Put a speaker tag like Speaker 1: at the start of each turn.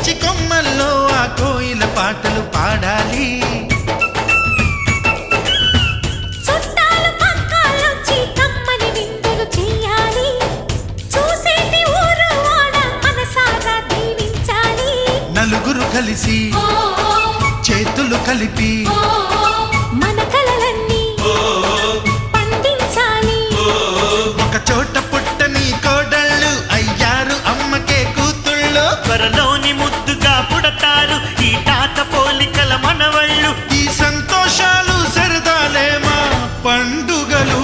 Speaker 1: పిచ్చి కొమ్మల్లో ఆ కోయిల పాటలు పాడాలి.
Speaker 2: చుట్టాలు పక్కాలొచ్చి కమ్మని విందులు చెయ్యాలి. చూసేటి ఊరు వాడ మనసారా దీవించాలి.
Speaker 1: నలుగురు కలిసి చేతులు కలిపి
Speaker 2: మన కలలన్నీ పండించాలి.
Speaker 1: ఒక చోట పుట్టని కోడళ్ళు అయ్యారు అమ్మకే కూతుళ్ళు.
Speaker 3: త్వరలోని ముద్దుగా పుడతారు ఈ తాత పోలికల మనవళ్ళు.
Speaker 1: ఈ సంతోషాలు సరదాలే మా పండుగలు.